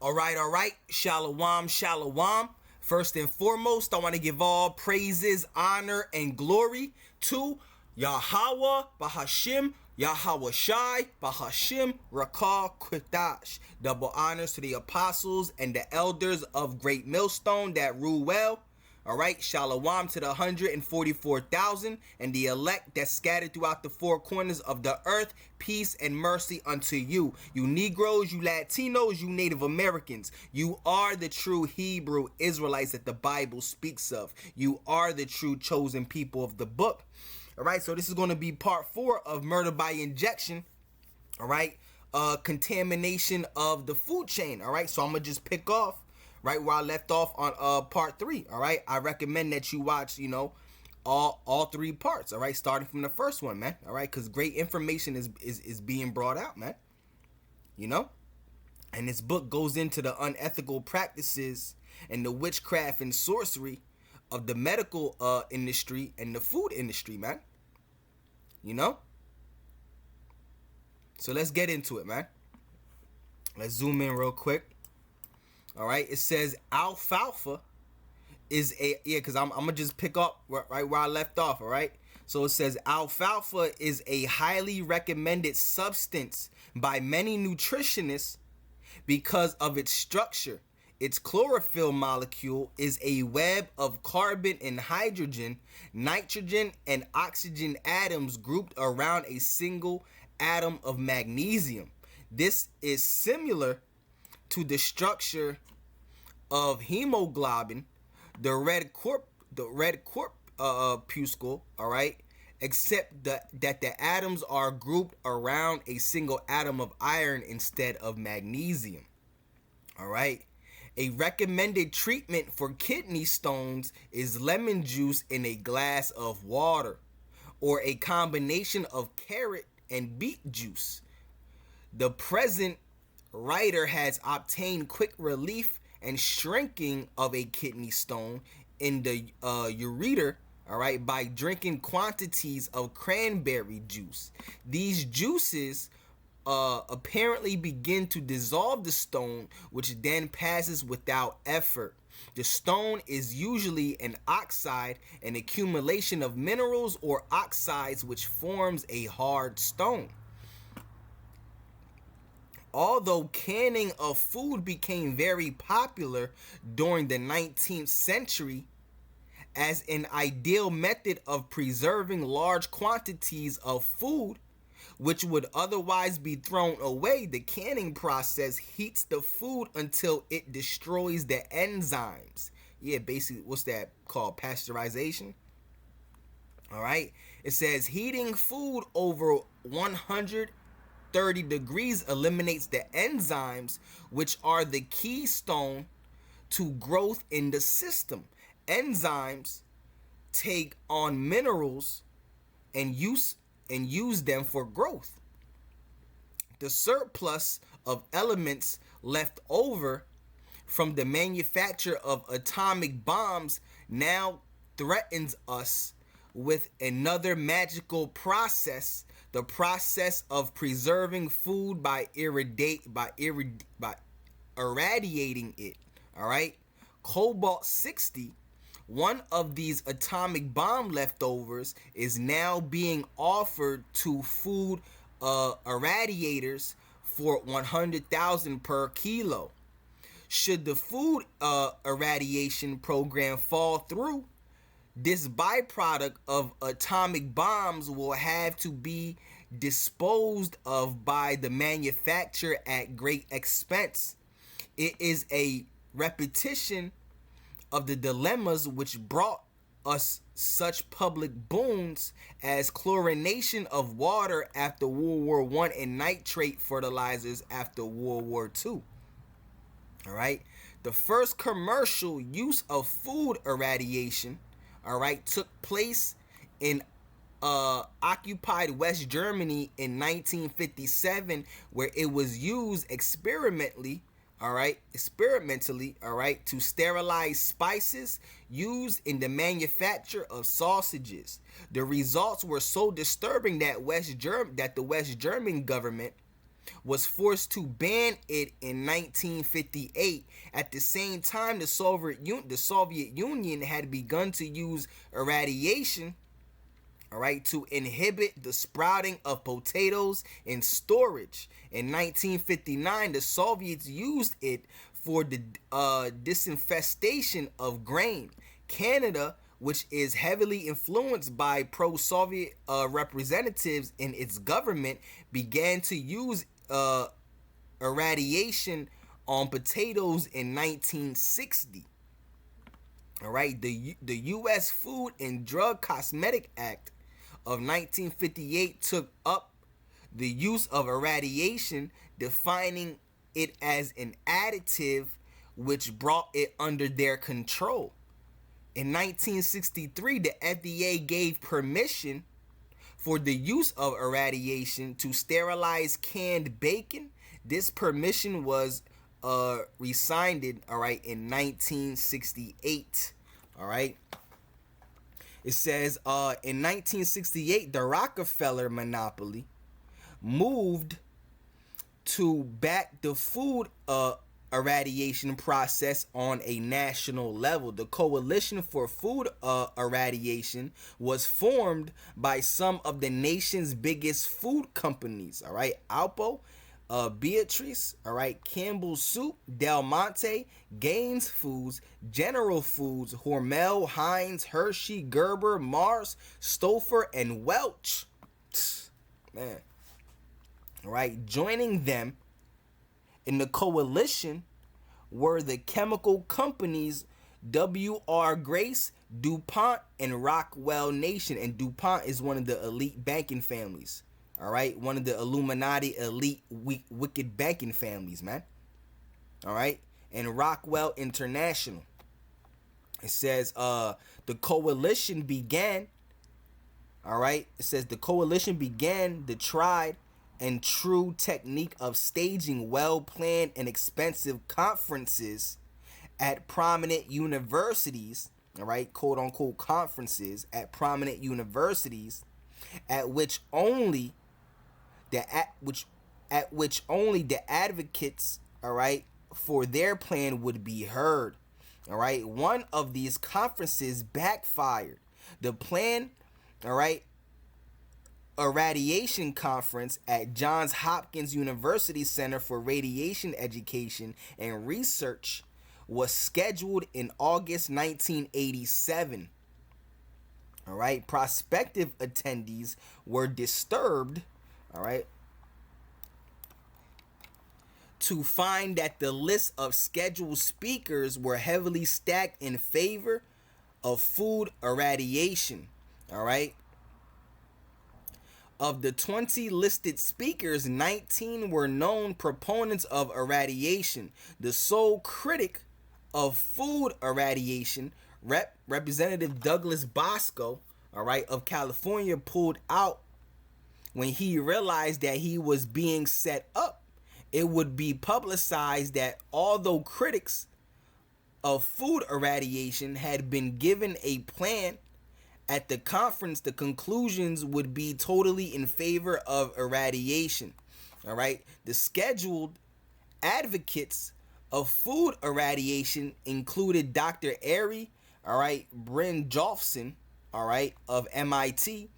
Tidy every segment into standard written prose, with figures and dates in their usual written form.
All right. Shalom, shalom. First and foremost, I want to give all praises, honor, and glory to Yahweh, Bahashim, Yahweh Shai, Bahashim, Rakah, Kwitash. Double honors to the apostles and the elders of Great Millstone that rule well. All right, shalom to the 144,000 and the elect that scattered throughout the four corners of the earth. Peace and mercy unto you. You Negroes, you Latinos, you Native Americans. You are the true Hebrew Israelites that the Bible speaks of. You are the true chosen people of the book. All right, so this is going to be part 4 of murder by injection. All right, contamination of the food chain. All right, so I'm going to just pick off right where I left off on part 3. All right, I recommend that you watch, all 3 parts. All right, starting from the first one, man. All right, because great information is being brought out, man. And this book goes into the unethical practices and the witchcraft and sorcery of the medical industry and the food industry, man. So let's get into it, man. Let's zoom in real quick. All right, it says alfalfa is because I'm gonna just pick up right where I left off. All right, so it says alfalfa is a highly recommended substance by many nutritionists because of its structure. Its chlorophyll molecule is a web of carbon and hydrogen, nitrogen, and oxygen atoms grouped around a single atom of magnesium. This is similar to the structure of hemoglobin, the red corpuscle, all right, except that the atoms are grouped around a single atom of iron instead of magnesium. All right. A recommended treatment for kidney stones is lemon juice in a glass of water, or a combination of carrot and beet juice. The present writer has obtained quick relief and shrinking of a kidney stone in the ureter, all right, by drinking quantities of cranberry juice. These juices apparently begin to dissolve the stone, which then passes without effort. The stone is usually an oxide, an accumulation of minerals or oxides, which forms a hard stone. Although canning of food became very popular during the 19th century as an ideal method of preserving large quantities of food, which would otherwise be thrown away, the canning process heats the food until it destroys the enzymes. Yeah, basically, what's that called? Pasteurization. All right. It says heating food over 130 degrees eliminates the enzymes, which are the keystone to growth in the system. Enzymes take on minerals and use them for growth. The surplus of elements left over from the manufacture of atomic bombs now threatens us with another magical process, the process of preserving food by irradiating it. All right, cobalt-60, one of these atomic bomb leftovers, is now being offered to food irradiators for $100,000 per kilo. Should the food irradiation program fall through, this byproduct of atomic bombs will have to be disposed of by the manufacturer at great expense. It is a repetition of the dilemmas which brought us such public boons as chlorination of water after World War I and nitrate fertilizers after World War II. All right. The first commercial use of food irradiation, all right, took place in occupied West Germany in 1957, where it was used experimentally, to sterilize spices used in the manufacture of sausages. The results were so disturbing that the West German government was forced to ban it in 1958. At the same time, the Soviet Union had begun to use irradiation, all right, to inhibit the sprouting of potatoes in storage. In 1959, the Soviets used it for the disinfestation of grain. Canada, which is heavily influenced by pro-Soviet representatives in its government, began to use irradiation on potatoes in 1960. All right, the U.S. Food and Drug Cosmetic Act of 1958 took up the use of irradiation, defining it as an additive which brought it under their control. In 1963, the FDA gave permission for the use of irradiation to sterilize canned bacon. This permission was rescinded, all right, in 1968. All right. It says in 1968, the Rockefeller monopoly moved to back the food irradiation process on a national level. The Coalition for Food Irradiation was formed by some of the nation's biggest food companies. All right, Alpo, Beatrice, all right, Campbell's Soup, Del Monte, Gaines Foods, General Foods, Hormel, Heinz, Hershey, Gerber, Mars, Stouffer, and Welch. Man. All right, joining them in the coalition were the chemical companies W.R. Grace, DuPont, and Rockwell Nation. And DuPont is one of the elite banking families. All right, one of the Illuminati elite wicked banking families, man. All right, and Rockwell International. It says the coalition began. All right, it says the coalition began the tried and true technique of staging well-planned and expensive conferences at prominent universities. All right, quote unquote conferences at prominent universities, at which only the advocates, all right, for their plan would be heard. All right, one of these conferences backfired. The plan, all right, a radiation conference at Johns Hopkins University Center for Radiation Education and Research was scheduled in August 1987. All right, prospective attendees were disturbed, all right, to find that the list of scheduled speakers were heavily stacked in favor of food irradiation. All right. Of the 20 listed speakers, 19 were known proponents of irradiation. The sole critic of food irradiation, Representative Douglas Bosco, all right, of California, pulled out when he realized that he was being set up. It would be publicized that although critics of food irradiation had been given a plan at the conference, the conclusions would be totally in favor of irradiation. All right. The scheduled advocates of food irradiation included Dr. Ari, all right, Brynjolfsson, all right, of MIT,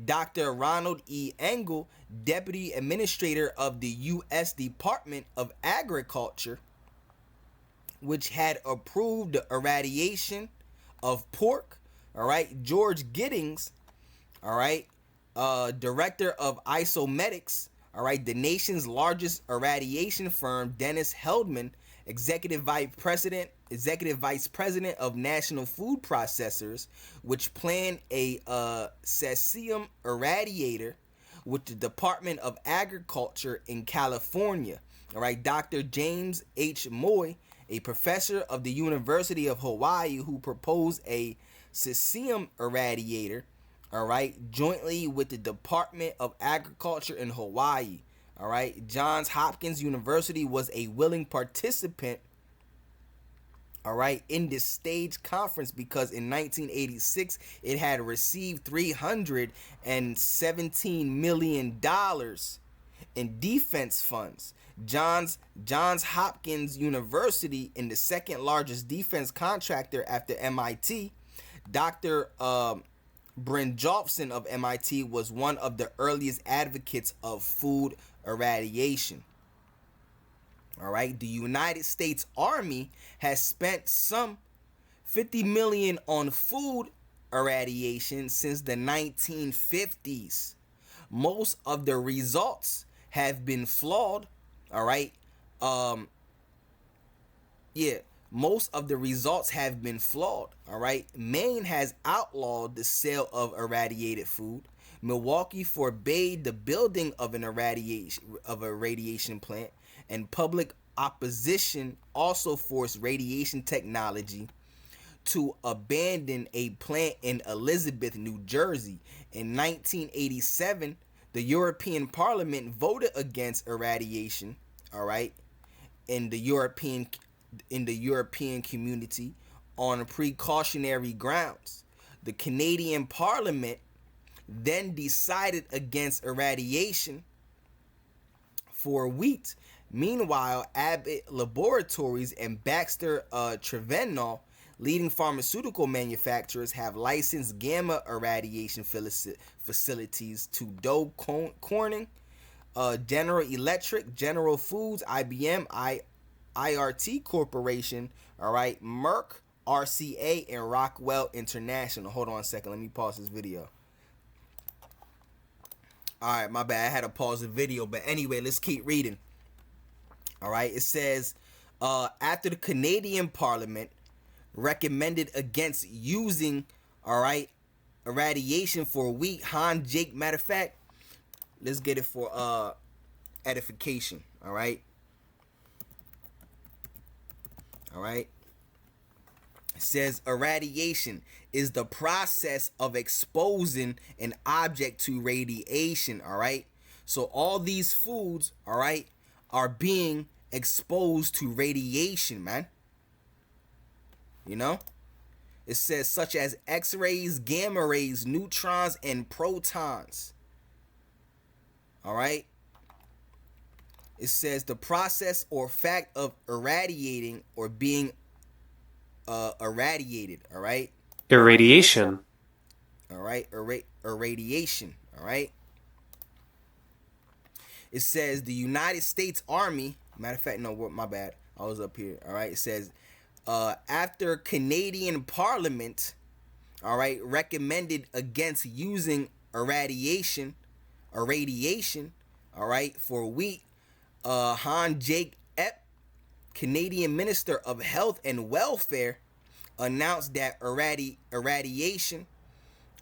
Dr. Ronald E. Engel, Deputy Administrator of the U.S. Department of Agriculture, which had approved the irradiation of pork, all right, George Giddings, all right, Director of Isomedics, all right, the nation's largest irradiation firm, Dennis Heldman, Executive Vice President of National Food Processors, which planned a cesium irradiator with the Department of Agriculture in California. All right, Dr. James H. Moy, a professor of the University of Hawaii, who proposed a cesium irradiator, all right, jointly with the Department of Agriculture in Hawaii. All right, Johns Hopkins University was a willing participant, all right, in this stage conference because in 1986 it had received $317 million In defense funds, Johns Hopkins University, in the second largest defense contractor after MIT, Dr. Brynjolfsson of MIT was one of the earliest advocates of food irradiation. All right, the United States Army has spent some 50 million on food irradiation since the 1950s. Most of the results have been flawed. All right. Most of the results have been flawed. All right. Maine has outlawed the sale of irradiated food. Milwaukee forbade the building of a radiation plant, and public opposition also forced radiation technology to abandon a plant in Elizabeth, New Jersey. In 1987, the European Parliament voted against irradiation, all right, in the European community on precautionary grounds. The Canadian Parliament then decided against irradiation for wheat. Meanwhile, Abbott Laboratories and Baxter Trivenol, leading pharmaceutical manufacturers, have licensed gamma irradiation facilities to Dow Corning, General Electric, General Foods, IBM, IRT Corporation, all right, Merck, RCA, and Rockwell International. Hold on a second. Let me pause this video. All right, my bad. I had to pause the video. But anyway, let's keep reading. All right, it says, after the Canadian Parliament recommended against using, all right, irradiation for wheat, Jake, matter of fact, let's get it for edification. All right. All right. It says irradiation is the process of exposing an object to radiation. All right. So all these foods, all right, are being exposed to radiation, man. You know, it says such as X-rays, gamma rays, neutrons, and protons. All right. It says the process or fact of irradiating or being irradiated. All right. Irradiation. All right. Irradiation. All right. It says the United States Army. Matter of fact, no, my bad. I was up here. All right. It says after Canadian Parliament, all right, recommended against using irradiation, all right, for wheat, Jake Epp, Canadian Minister of Health and Welfare, announced that irradiation,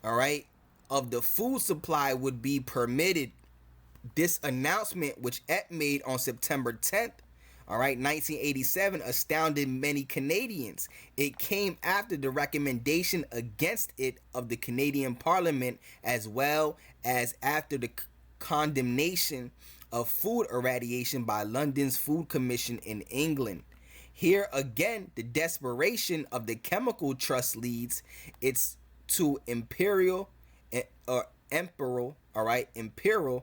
all right, of the food supply would be permitted. This announcement, which Epp made on September 10th, all right, 1987, astounded many Canadians. It came after the recommendation against it of the Canadian Parliament, as well as after the condemnation of food irradiation by London's Food Commission in England. Here again, the desperation of the Chemical Trust leads it's to imperil, all right, imperil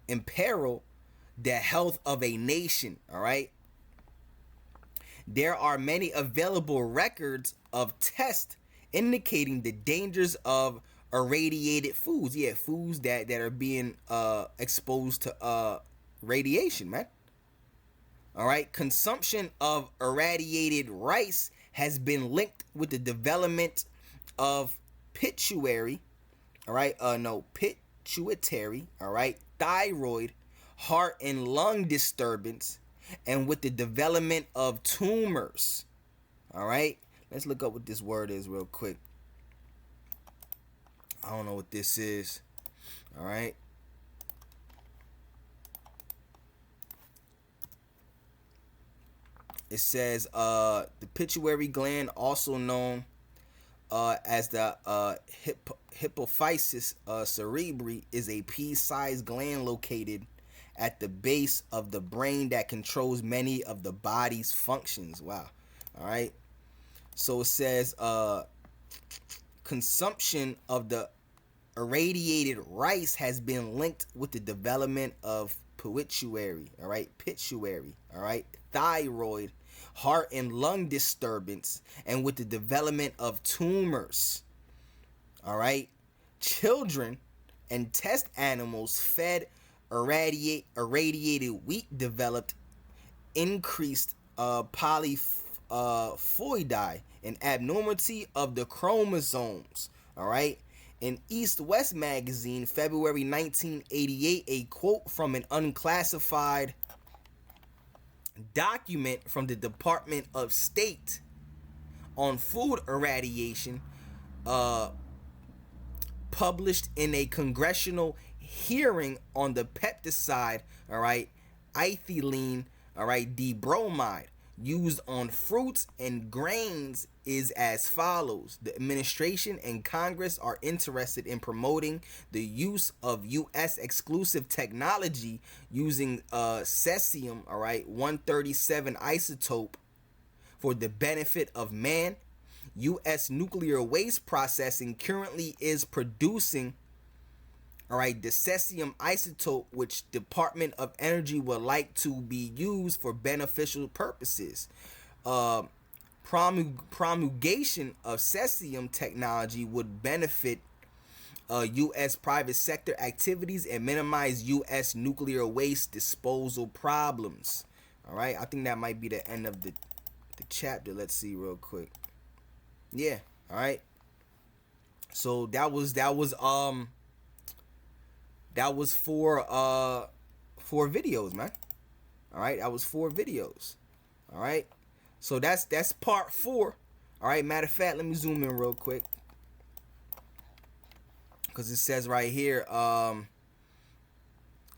the health of a nation. All right. There are many available records of tests indicating the dangers of irradiated foods. Yeah, foods that are being exposed to radiation, man. All right. Consumption of irradiated rice has been linked with the development of pituitary, all right, pituitary, all right, thyroid, heart and lung disturbance, and with the development of tumors. All right, let's look up what this word is real quick. I don't know what this is. All right. It says the pituitary gland, also known as the hypophysis cerebri, is a pea-sized gland located at the base of the brain that controls many of the body's functions. Wow. All right. So it says consumption of the irradiated rice has been linked with the development of pituitary, all right, pituitary, all right, thyroid, heart and lung disturbance, and with the development of tumors, all right. Children and test animals fed irradiated wheat developed increased polyploidy, an abnormality of the chromosomes. All right. In East West magazine, February 1988, a quote from an unclassified document from the Department of State on food irradiation, published in a congressional hearing on the pesticide, all right, ethylene, all right, dibromide, used on fruits and grains is as follows. The administration and Congress are interested in promoting the use of U.S. exclusive technology using cesium, all right, 137 isotope for the benefit of man. U.S. nuclear waste processing currently is producing, all right, the cesium isotope, which Department of Energy would like to be used for beneficial purposes. Promulgation of cesium technology would benefit U.S. private sector activities and minimize U.S. nuclear waste disposal problems. All right, I think that might be the end of the chapter. Let's see real quick. Yeah, all right. So that was four videos, man. All right, that was 4 videos. All right. So that's part 4. All right, matter of fact, let me zoom in real quick. Cuz it says right here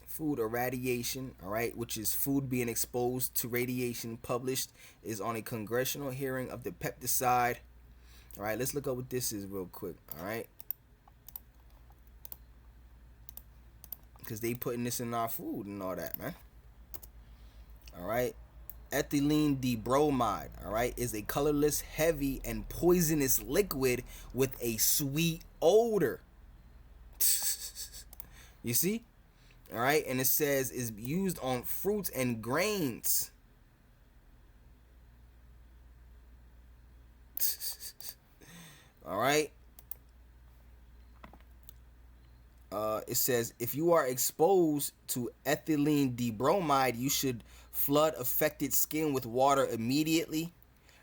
food irradiation, all right, which is food being exposed to radiation, published is on a congressional hearing of the pesticide. All right, let's look up what this is real quick. All right, because they putting this in our food and all that, man. All right, ethylene dibromide, all right, is a colorless, heavy, and poisonous liquid with a sweet odor. You see? All right, and it says is used on fruits and grains. All right. It says if you are exposed to ethylene dibromide, you should flood affected skin with water immediately.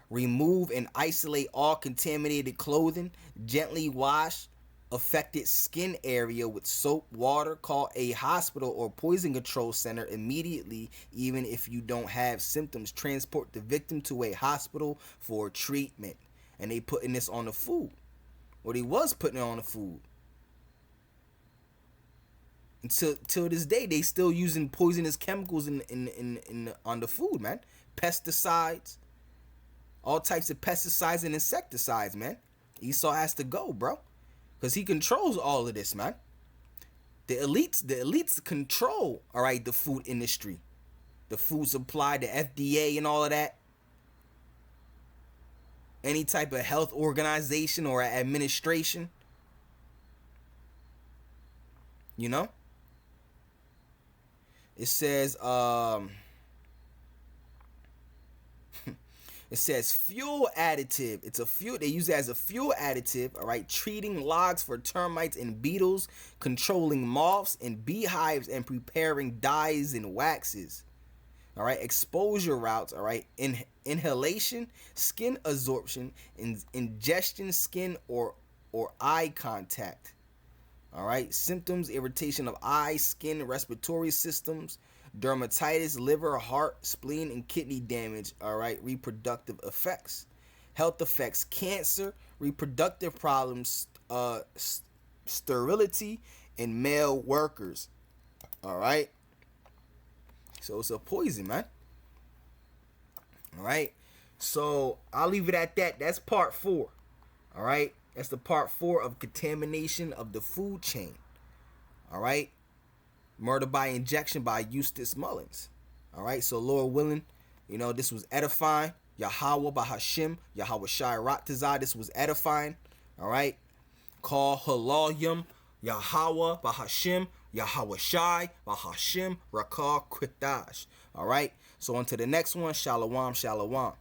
Remove and isolate all contaminated clothing. Gently wash affected skin area with soap, water. Call a hospital or poison control center immediately, even if you don't have symptoms. Transport the victim to a hospital for treatment. And they putting this on the food. Or they was putting it on the food. Till this day, they still using poisonous chemicals in on the food, man. Pesticides, all types of pesticides and insecticides, man. Esau has to go, bro, because he controls all of this, man. The elites control, all right, the food industry, the food supply, the FDA, and all of that. Any type of health organization or administration, you know. It says it says fuel additive. It's a fuel, they use it as a fuel additive, all right, treating logs for termites and beetles, controlling moths and beehives, and preparing dyes and waxes. All right, exposure routes, all right, inhalation, skin absorption, ingestion, skin or eye contact. All right, symptoms: irritation of eye, skin, respiratory systems, dermatitis, liver, heart, spleen, and kidney damage. All right, reproductive effects, health effects: cancer, reproductive problems, sterility in male workers. All right, so it's a poison, man. All right, so I'll leave it at that. That's part 4. All right. That's the part 4 of contamination of the food chain. All right. Murder by injection by Eustace Mullins. All right. So Lord willing, you know, this was edifying. Yahweh Bahashim, Yahweh Shai Raktazah. This was edifying. All right. Call Halalyum Yahweh, Bahashim, Yahweh Shai, Bahashim, Rakah, Kritash. All right. So on to the next one. Shalom, shalom.